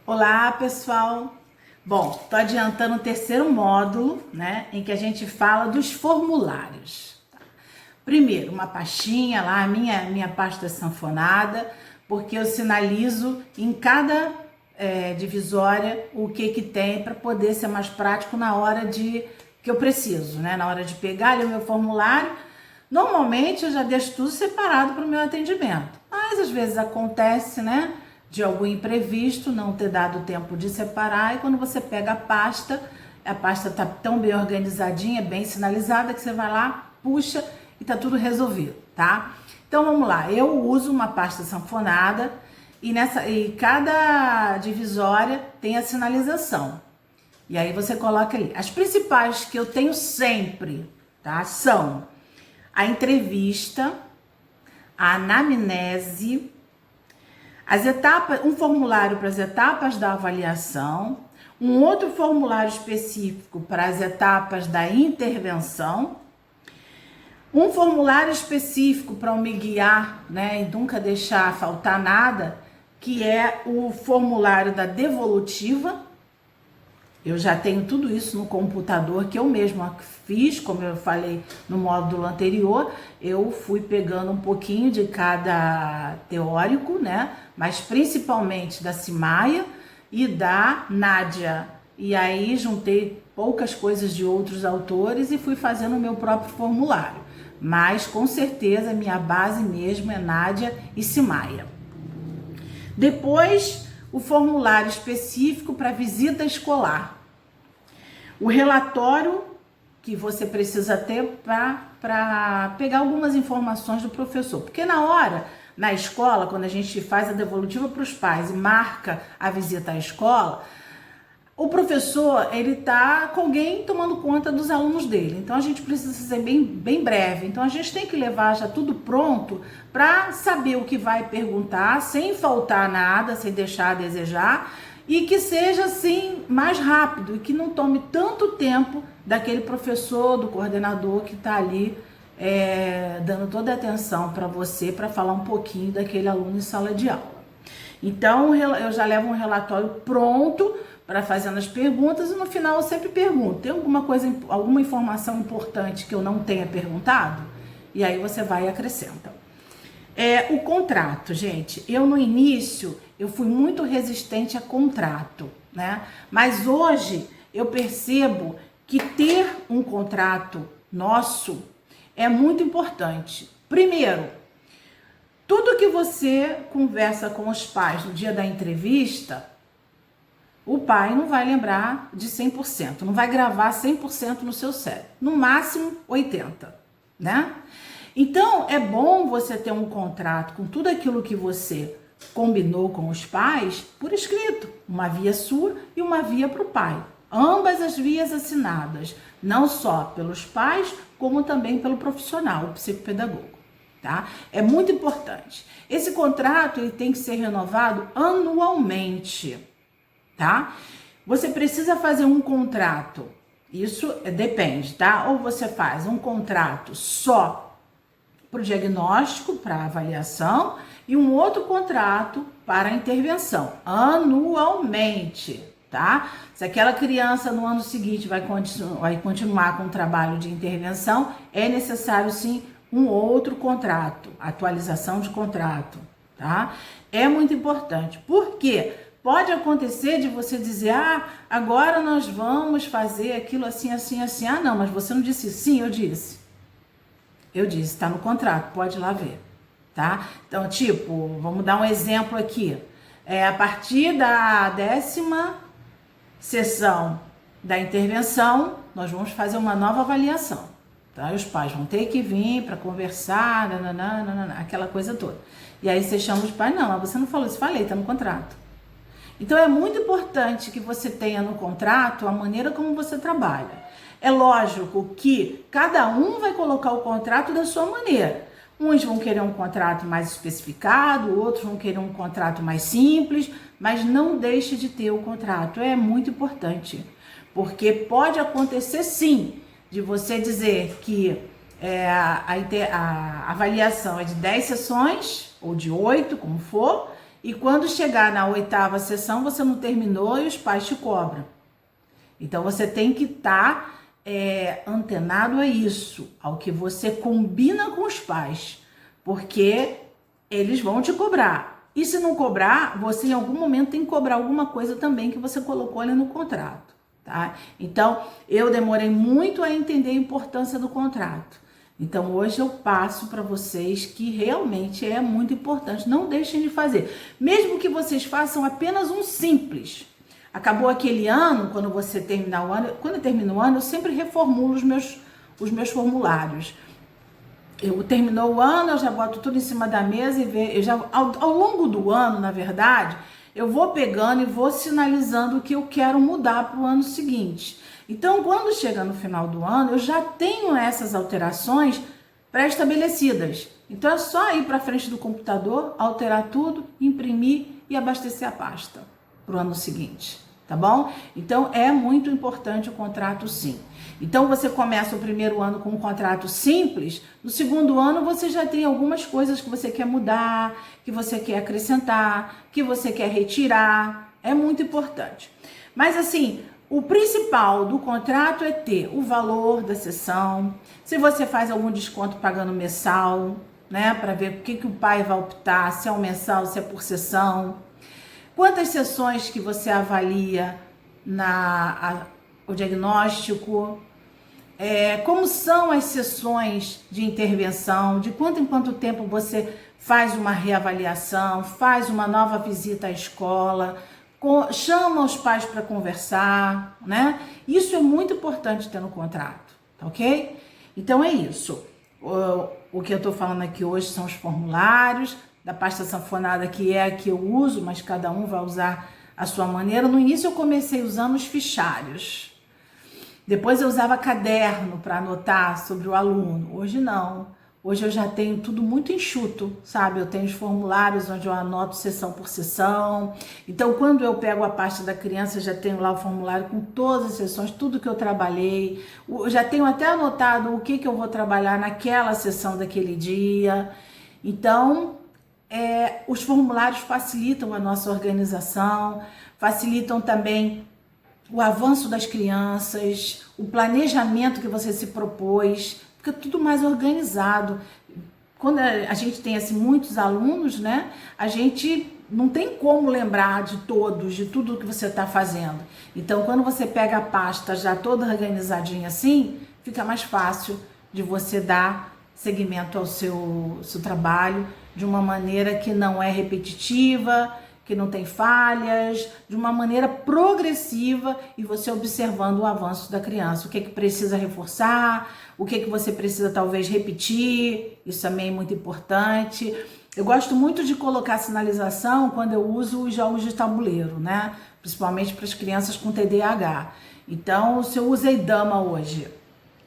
Olá, pessoal! Bom, estou adiantando o terceiro módulo, né, em que a gente fala dos formulários. Primeiro, uma pastinha lá, a minha pasta sanfonada, porque eu sinalizo em cada divisória o que tem para poder ser mais prático na hora que eu preciso, né, na hora de pegar ali o meu formulário. Normalmente eu já deixo tudo separado para o meu atendimento, mas às vezes acontece, né, de algum imprevisto, não ter dado tempo de separar, e quando você pega a pasta tá tão bem organizadinha, bem sinalizada, que você vai lá, puxa e tá tudo resolvido, tá? Então vamos lá, eu uso uma pasta sanfonada e cada divisória tem a sinalização. E aí você coloca ali. As principais que eu tenho sempre, tá? São a entrevista, a anamnese, as etapas, um formulário para as etapas da avaliação, um outro formulário específico para as etapas da intervenção, um formulário específico para me guiar, né, e nunca deixar faltar nada, que é o formulário da devolutiva. Eu já tenho tudo isso no computador, que eu mesma fiz, como eu falei no módulo anterior. Eu fui pegando um pouquinho de cada teórico, né? Mas principalmente da Simaia e da Nádia. E aí juntei poucas coisas de outros autores e fui fazendo o meu próprio formulário. Mas com certeza minha base mesmo é Nádia e Simaia. Depois, o formulário específico para visita escolar. O relatório que você precisa ter para pegar algumas informações do professor. Porque na escola, quando a gente faz a devolutiva para os pais e marca a visita à escola, o professor, ele tá com alguém tomando conta dos alunos dele. Então a gente precisa ser bem breve. Então a gente tem que levar já tudo pronto para saber o que vai perguntar, sem faltar nada, sem deixar a desejar, e que seja assim mais rápido e que não tome tanto tempo daquele professor, do coordenador que está ali dando toda a atenção para você, para falar um pouquinho daquele aluno em sala de aula. Então eu já levo um relatório pronto para fazendo as perguntas, e no final eu sempre pergunto: tem alguma informação importante que eu não tenha perguntado? E aí você vai e acrescenta. O contrato, gente, eu no início eu fui muito resistente a contrato, né? Mas hoje eu percebo que ter um contrato nosso é muito importante. Primeiro, tudo que você conversa com os pais no dia da entrevista, o pai não vai lembrar de 100%, não vai gravar 100% no seu cérebro, no máximo 80%, né? Então, é bom você ter um contrato com tudo aquilo que você combinou com os pais por escrito, uma via sua e uma via para o pai. Ambas as vias assinadas, não só pelos pais, como também pelo profissional, o psicopedagogo, tá? É muito importante. Esse contrato ele tem que ser renovado anualmente, tá? Você precisa fazer um contrato, isso depende, tá? Ou você faz um contrato só para o diagnóstico, para a avaliação, e um outro contrato para a intervenção, anualmente, tá? Se aquela criança no ano seguinte vai continuar com o trabalho de intervenção, é necessário sim um outro contrato, atualização de contrato, tá? É muito importante, porque pode acontecer de você dizer: agora nós vamos fazer aquilo assim, assim, assim. Não, mas você não disse. Sim, eu disse. Eu disse, está no contrato, pode ir lá ver, tá? Então, tipo, vamos dar um exemplo aqui. A partir da 10ª sessão da intervenção, nós vamos fazer uma nova avaliação, tá? E os pais vão ter que vir para conversar, aquela coisa toda. E aí você chama os pais: não, mas você não falou isso. Falei, está no contrato. Então, é muito importante que você tenha no contrato a maneira como você trabalha. É lógico que cada um vai colocar o contrato da sua maneira. Uns vão querer um contrato mais especificado, outros vão querer um contrato mais simples, mas não deixe de ter o contrato. É muito importante, porque pode acontecer sim de você dizer que a avaliação é de 10 sessões, ou de 8, como for, e quando chegar na 8ª sessão você não terminou e os pais te cobram. Então você tem que estar antenado a isso, ao que você combina com os pais, porque eles vão te cobrar. E se não cobrar, você em algum momento tem que cobrar alguma coisa também que você colocou ali no contrato, tá? Então, eu demorei muito a entender a importância do contrato. Então, hoje eu passo para vocês que realmente é muito importante. Não deixem de fazer. Mesmo que vocês façam apenas um simples. Acabou aquele ano, quando você terminar o ano, quando eu termino o ano, eu sempre reformulo os meus formulários. Terminou o ano, eu já boto tudo em cima da mesa e ao longo do ano, na verdade, eu vou pegando e vou sinalizando o que eu quero mudar para o ano seguinte. Então, quando chega no final do ano, eu já tenho essas alterações pré-estabelecidas. Então, é só ir para frente do computador, alterar tudo, imprimir e abastecer a pasta para o ano seguinte, tá bom? Então, é muito importante o contrato, sim. Então, você começa o primeiro ano com um contrato simples, no segundo ano você já tem algumas coisas que você quer mudar, que você quer acrescentar, que você quer retirar, é muito importante. Mas assim, o principal do contrato é ter o valor da sessão, se você faz algum desconto pagando mensal, né, para ver o que o pai vai optar, se é um mensal, se é por sessão, quantas sessões que você avalia o diagnóstico, como são as sessões de intervenção, de quanto em quanto tempo você faz uma reavaliação, faz uma nova visita à escola, chama os pais para conversar, né? Isso é muito importante ter no contrato, tá ok? Então é isso. O que eu tô falando aqui hoje são os formulários da pasta sanfonada, que é a que eu uso, mas cada um vai usar a sua maneira. No início eu comecei usando os fichários. Depois eu usava caderno para anotar sobre o aluno. Hoje não. Hoje eu já tenho tudo muito enxuto, sabe? Eu tenho os formulários onde eu anoto sessão por sessão. Então, quando eu pego a pasta da criança, já tenho lá o formulário com todas as sessões, tudo que eu trabalhei. Eu já tenho até anotado o que eu vou trabalhar naquela sessão daquele dia. Então, os formulários facilitam a nossa organização, facilitam também o avanço das crianças, o planejamento que você se propôs, fica tudo mais organizado. Quando a gente tem assim muitos alunos, né, a gente não tem como lembrar de todos, de tudo que você está fazendo. Então, quando você pega a pasta já toda organizadinha assim, fica mais fácil de você dar seguimento ao seu trabalho de uma maneira que não é repetitiva, que não tem falhas, de uma maneira progressiva, e você observando o avanço da criança, o que precisa reforçar, o que você precisa talvez repetir, isso também é muito importante. Eu gosto muito de colocar sinalização quando eu uso os jogos de tabuleiro, né? Principalmente para as crianças com TDAH. Então, se eu usei dama hoje,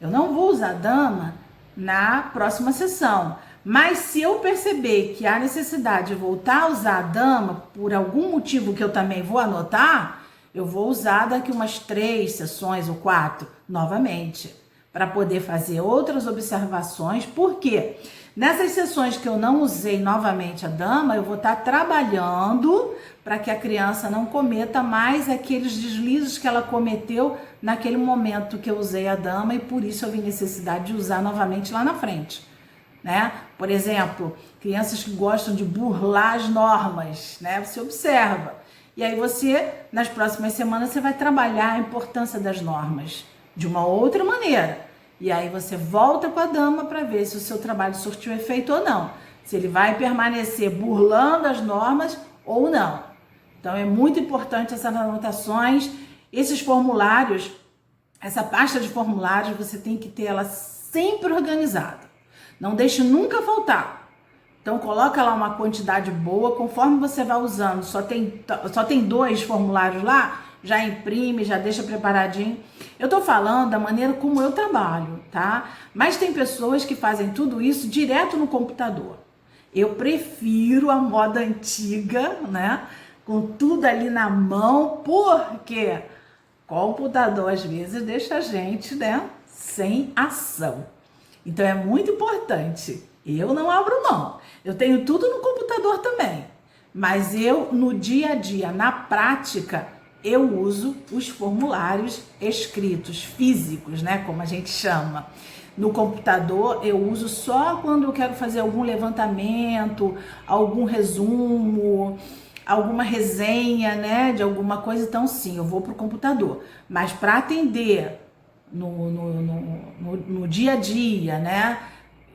eu não vou usar dama na próxima sessão. Mas se eu perceber que há necessidade de voltar a usar a dama, por algum motivo que eu também vou anotar, eu vou usar daqui umas 3 sessões ou 4 novamente, para poder fazer outras observações, porque nessas sessões que eu não usei novamente a dama, eu vou estar trabalhando para que a criança não cometa mais aqueles deslizes que ela cometeu naquele momento que eu usei a dama, e por isso eu vi necessidade de usar novamente lá na frente. Né? Por exemplo, crianças que gostam de burlar as normas, né? Você observa. E aí você, nas próximas semanas, você vai trabalhar a importância das normas de uma outra maneira. E aí você volta com a dama para ver se o seu trabalho surtiu efeito ou não. Se ele vai permanecer burlando as normas ou não. Então é muito importante essas anotações, esses formulários, essa pasta de formulários, você tem que ter ela sempre organizada. Não deixe nunca faltar. Então coloca lá uma quantidade boa, conforme você vai usando, só tem 2 formulários lá, já imprime, já deixa preparadinho. Eu tô falando da maneira como eu trabalho, tá? Mas tem pessoas que fazem tudo isso direto no computador. Eu prefiro a moda antiga, né? Com tudo ali na mão, porque computador às vezes deixa a gente, né, sem ação. Então é muito importante. Eu não abro mão. Eu tenho tudo no computador também. Mas eu, no dia a dia, na prática, eu uso os formulários escritos, físicos, né, como a gente chama. No computador, eu uso só quando eu quero fazer algum levantamento, algum resumo, alguma resenha, né, de alguma coisa. Então, sim, eu vou para o computador. Mas para atender no dia a dia, né,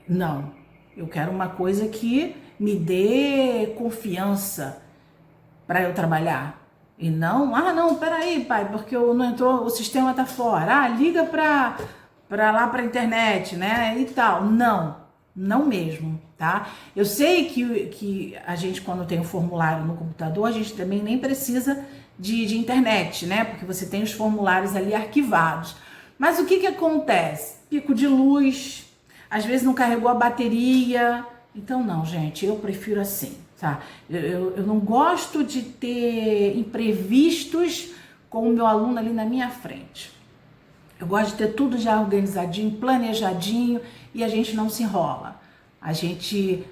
não. Eu quero uma coisa que me dê confiança para eu trabalhar. E não, não, peraí, pai, porque não entrou, o sistema tá fora. Liga para lá para a internet, né? E tal. Não mesmo, tá? Eu sei que a gente, quando tem um formulário no computador, a gente também nem precisa de internet, né? Porque você tem os formulários ali arquivados. Mas o que acontece? Pico de luz, às vezes não carregou a bateria. Então, não, gente, eu prefiro assim, tá? Eu não gosto de ter imprevistos com o meu aluno ali na minha frente. Eu gosto de ter tudo já organizadinho, planejadinho, e a gente não se enrola. A gente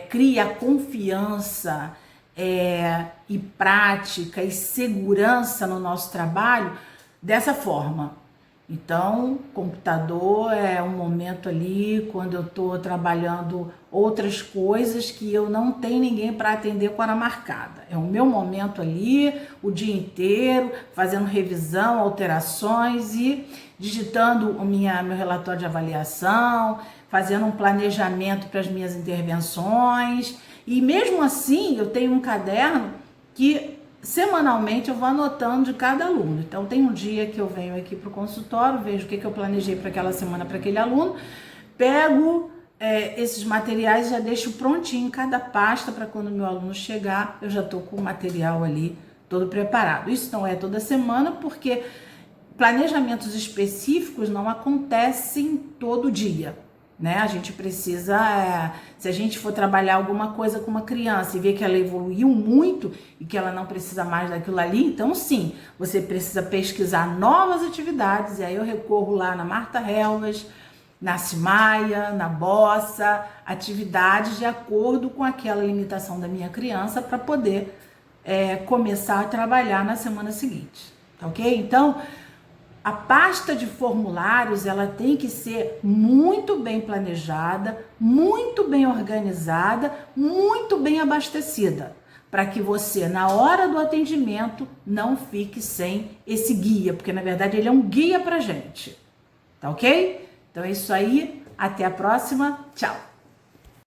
cria confiança e prática e segurança no nosso trabalho dessa forma. Então, computador é um momento ali quando eu estou trabalhando outras coisas que eu não tenho ninguém para atender com hora marcada. É o meu momento ali, o dia inteiro, fazendo revisão, alterações e digitando meu relatório de avaliação, fazendo um planejamento para as minhas intervenções. E mesmo assim, eu tenho um caderno que semanalmente eu vou anotando de cada aluno. Então tem um dia que eu venho aqui para o consultório, vejo o que eu planejei para aquela semana para aquele aluno, pego esses materiais e já deixo prontinho em cada pasta para quando o meu aluno chegar, eu já estou com o material ali todo preparado. Isso não é toda semana, porque planejamentos específicos não acontecem todo dia, né? A gente precisa, se a gente for trabalhar alguma coisa com uma criança e ver que ela evoluiu muito e que ela não precisa mais daquilo ali, então sim, você precisa pesquisar novas atividades, e aí eu recorro lá na Marta Helvas, na Cimaia, na Bossa, atividades de acordo com aquela limitação da minha criança para poder começar a trabalhar na semana seguinte, tá ok? Então, a pasta de formulários, ela tem que ser muito bem planejada, muito bem organizada, muito bem abastecida, para que você, na hora do atendimento, não fique sem esse guia, porque na verdade ele é um guia pra gente, tá ok? Então é isso aí, até a próxima, tchau!